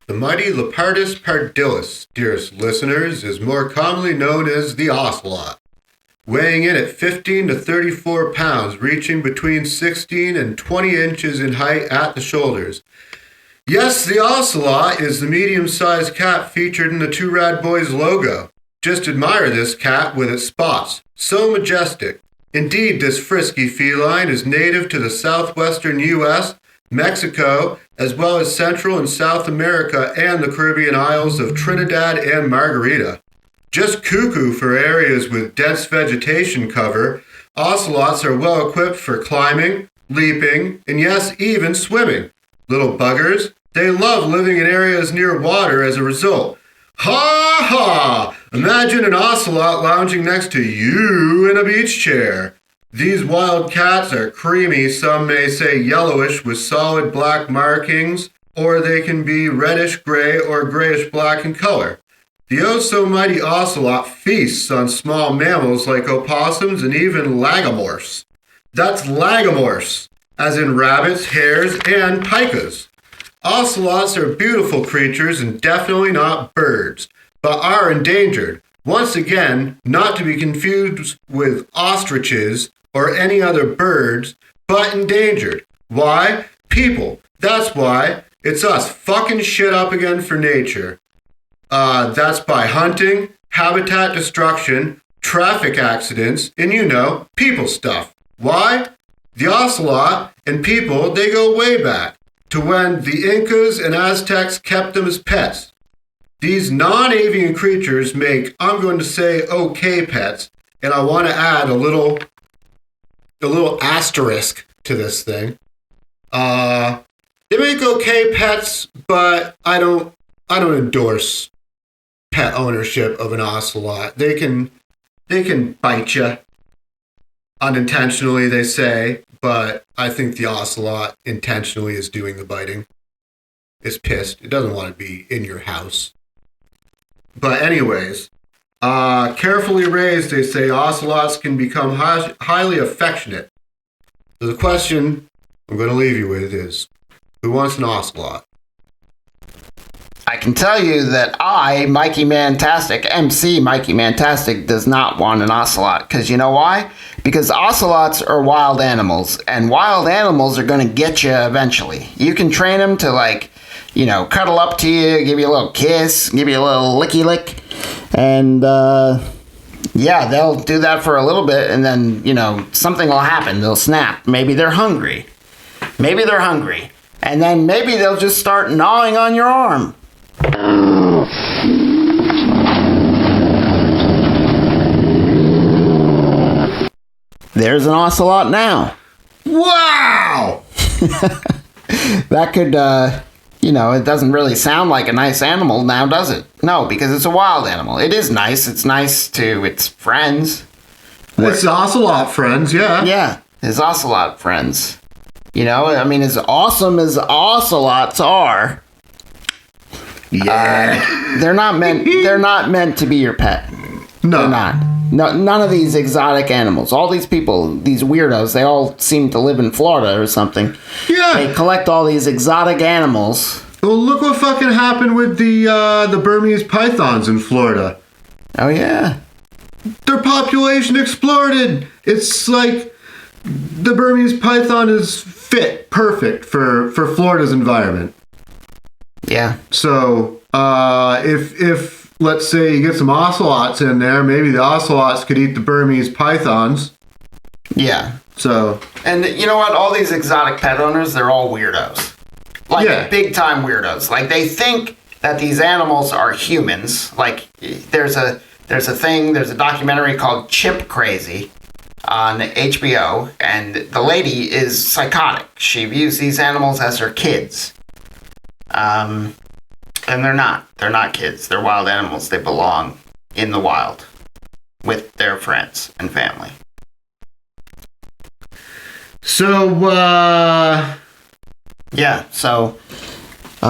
The mighty Lepardus pardillus, dearest listeners, is more commonly known as the ocelot. Weighing in at 15 to 34 pounds, reaching between 16 and 20 inches in height at the shoulders. Yes, the ocelot is the medium-sized cat featured in the Two Rad Boys logo. Just admire this cat with its spots. So majestic. Indeed, this frisky feline is native to the southwestern U.S., Mexico, as well as Central and South America and the Caribbean isles of Trinidad and Margarita. Just cuckoo for areas with dense vegetation cover, ocelots are well equipped for climbing, leaping, and yes, even swimming. Little buggers, they love living in areas near water as a result. Ha ha! Imagine an ocelot lounging next to you in a beach chair. These wild cats are creamy, some may say yellowish with solid black markings, or they can be reddish-gray or grayish-black in color. The oh-so-mighty ocelot feasts on small mammals like opossums and even lagomorphs. That's lagomorphs, as in rabbits, hares, and pikas. Ocelots are beautiful creatures and definitely not birds, but are endangered. Once again, not to be confused with ostriches or any other birds, but endangered. Why? People. That's why. It's us fucking shit up again for nature. That's by hunting, habitat destruction, traffic accidents, and people stuff. Why? The ocelot and people, they go way back to when the Incas and Aztecs kept them as pets. These non-avian creatures make, I'm going to say, okay pets, and I want to add a little asterisk to this thing. They make okay pets, but I don't endorse pet ownership of an ocelot. They can bite you unintentionally, they say, but I think the ocelot intentionally is doing the biting. It's pissed. It doesn't want to be in your house. But anyways, carefully raised, they say ocelots can become highly affectionate. So the question I'm going to leave you with is, who wants an ocelot? I can tell you that I, Mikey Mantastic, MC Mikey Mantastic, does not want an ocelot. Because you know why? Because ocelots are wild animals, and wild animals are going to get you eventually. You can train them to, cuddle up to you, give you a little kiss, give you a little licky lick, and, they'll do that for a little bit, and then, something will happen. They'll snap. Maybe they're hungry. And then maybe they'll just start gnawing on your arm. There's an ocelot now. Wow! That could, it doesn't really sound like a nice animal now, does it? No, because it's a wild animal. It is nice. It's nice to its friends. It's ocelot friends, yeah. Yeah, his ocelot friends. As awesome as ocelots are, yeah, they're not meant to be your pet. No, they're not. No, none of these exotic animals. All these people, these weirdos, they all seem to live in Florida or something. Yeah, they collect all these exotic animals. Well, look what fucking happened with the Burmese pythons in Florida. Oh yeah, their population exploded. It's like the Burmese python is perfect for Florida's environment. Yeah. So, if let's say you get some ocelots in there, maybe the ocelots could eat the Burmese pythons. Yeah. So. And you know what? All these exotic pet owners, they're all weirdos. Big time weirdos. They think that these animals are humans. There's a documentary called Chimp Crazy on HBO, and the lady is psychotic. She views these animals as her kids. And they're not. They're not kids. They're wild animals. They belong in the wild with their friends and family. So,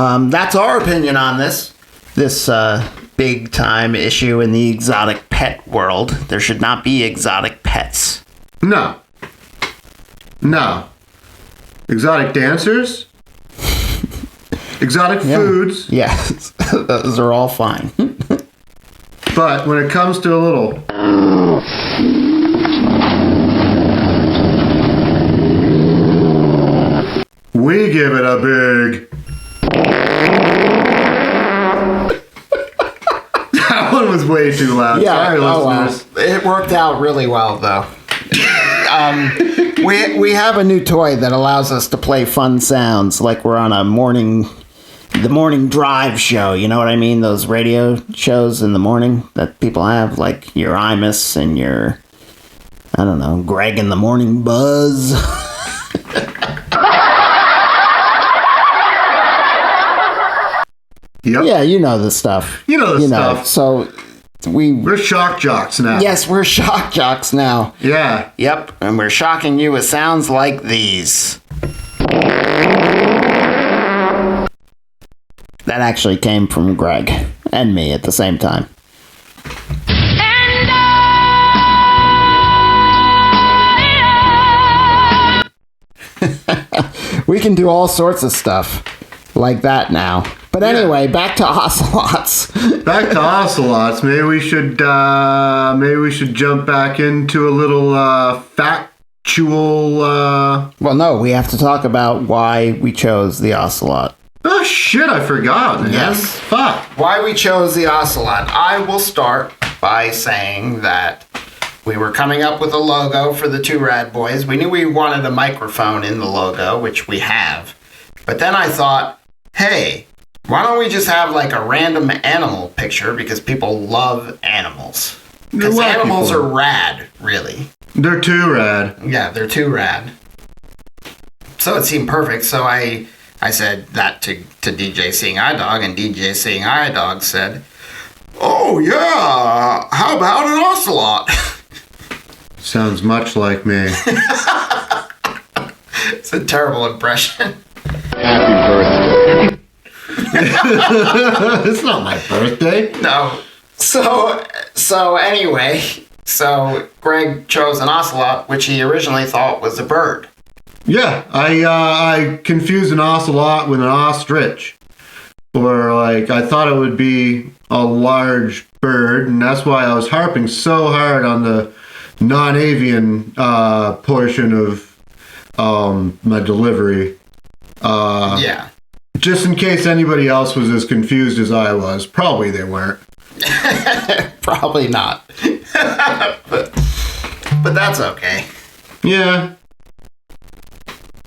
that's our opinion on this big time issue in the exotic pet world. There should not be exotic pets. No. Exotic dancers? exotic foods. Yes, those are all fine. But when it comes to a little... we give it a big... That one was way too loud. Sorry, listeners. Well. It worked out really well, though. We have a new toy that allows us to play fun sounds, like we're on the morning drive show. You know what I mean? Those radio shows in the morning that people have, like your Imus and your, I don't know, Greg in the Morning Buzz. Yep. Yeah, you know the stuff. You know the stuff. So we're shock jocks now. Yes, we're shock jocks now. Yeah. Yep, and we're shocking you with sounds like these. That actually came from Greg and me at the same time. We can do all sorts of stuff like that now. But anyway, back to ocelots. Back to ocelots. Maybe we should jump back into a little factual. Well, no, we have to talk about why we chose the ocelot. Oh shit! I forgot. Man. Yes. Fuck. Why we chose the ocelot? I will start by saying that we were coming up with a logo for the Two Rad Boys. We knew we wanted a microphone in the logo, which we have. But then I thought, hey, why don't we just have like a random animal picture, because people love animals. Because animals are rad, really. They're too rad. Yeah, they're too rad. So it seemed perfect. So I said that to DJ Seeing Eye Dog, and DJ Seeing Eye Dog said, "Oh yeah, how about an ocelot?" Sounds much like me. It's a terrible impression. Happy birthday. It's not my birthday. No. So anyway, Greg chose an ocelot, which he originally thought was a bird. Yeah, I confused an ocelot with an ostrich. Or like, I thought it would be a large bird, and that's why I was harping so hard on the non-avian portion of my delivery. Yeah. Just in case anybody else was as confused as I was. Probably they weren't. Probably not. but that's okay. Yeah.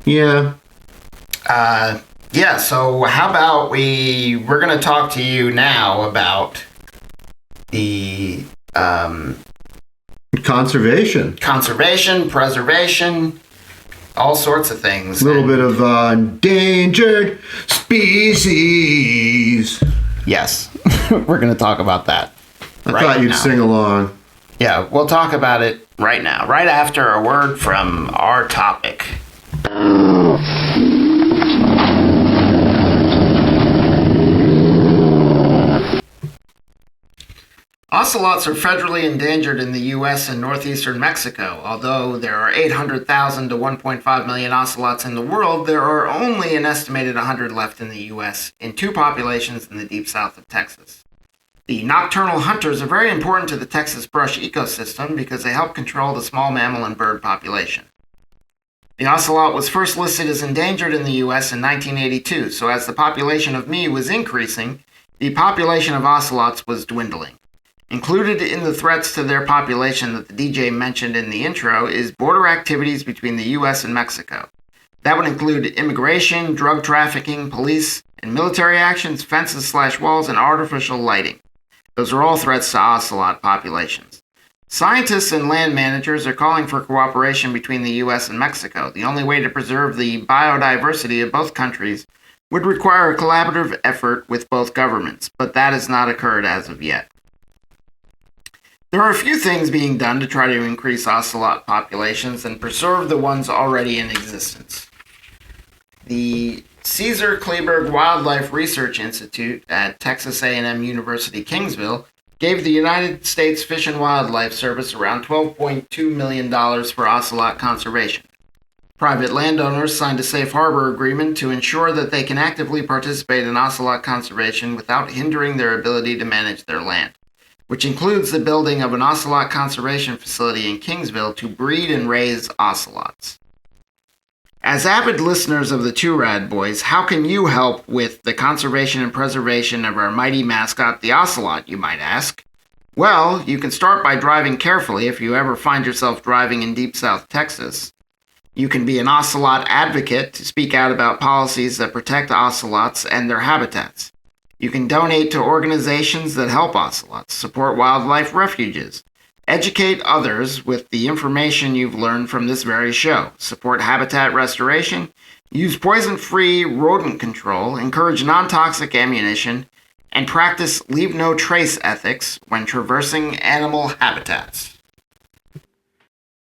Yeah, so how about we're going to talk to you now about the conservation, preservation, all sorts of things. A little bit of endangered species. Yes, we're going to talk about that. I thought you'd sing along. Yeah, we'll talk about it right now, right after a word from our topic. Ocelots are federally endangered in the U.S. and northeastern Mexico. Although there are 800,000 to 1.5 million ocelots in the world, there are only an estimated 100 left in the U.S. in two populations in the deep south of Texas. The nocturnal hunters are very important to the Texas brush ecosystem because they help control the small mammal and bird population. The ocelot was first listed as endangered in the U.S. in 1982, so as the population of me was increasing, the population of ocelots was dwindling. Included in the threats to their population that the DJ mentioned in the intro is border activities between the U.S. and Mexico. That would include immigration, drug trafficking, police and military actions, fences/walls, and artificial lighting. Those are all threats to ocelot populations. Scientists and land managers are calling for cooperation between the U.S. and Mexico. The only way to preserve the biodiversity of both countries would require a collaborative effort with both governments, but that has not occurred as of yet. There are a few things being done to try to increase ocelot populations and preserve the ones already in existence. The Caesar Kleberg Wildlife Research Institute at Texas A&M University Kingsville gave the United States Fish and Wildlife Service around $12.2 million for ocelot conservation. Private landowners signed a safe harbor agreement to ensure that they can actively participate in ocelot conservation without hindering their ability to manage their land, which includes the building of an ocelot conservation facility in Kingsville to breed and raise ocelots. As avid listeners of the Two Rad Boys, how can you help with the conservation and preservation of our mighty mascot, the ocelot, you might ask? Well, you can start by driving carefully if you ever find yourself driving in Deep South Texas. You can be an ocelot advocate to speak out about policies that protect ocelots and their habitats. You can donate to organizations that help ocelots, support wildlife refuges, educate others with the information you've learned from this very show, support habitat restoration, use poison-free rodent control, encourage non-toxic ammunition, and practice leave no trace ethics when traversing animal habitats.